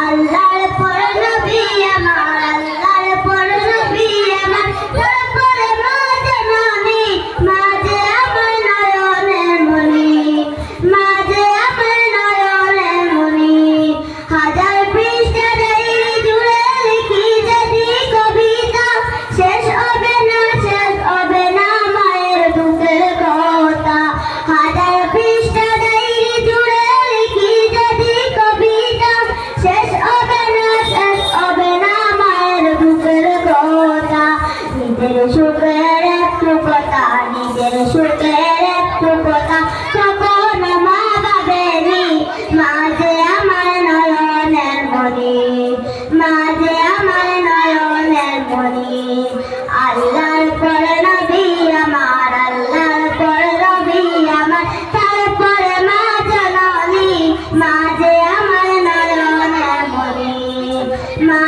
আল্লাহর পর নবী আমার, আল্লাহর পর নবী আমার, তারপরে মা জননী, মা যে আমার নয়নের মণি, মা যে আমার নয়নের মণি। হাজার পৃষ্ঠা ডায়েরি জুড়ে লিখি যদি কবিতা, শেষ হবে না, শেষ হবে না মায়ের দুঃখের কথা। হাজার পৃষ্ঠা ডায়েরি জুড়ে লিখি যদি কবিতা, শেষ হবে না, শেষ হবে না মায়ের দুঃখের কথা। নিজের সুখের একটু কথা, নিজের সুখের একটু কথা তখন মা ভাবেনি, মা যে আমার নয়নের মণি, মা যে আমার নয়নের মণি। আল্লাহর পর নবী আমার, আল্লাহর পর নবী আমার, তারপরে মা জননী, মা যে আমার নয়নের মণি, মা।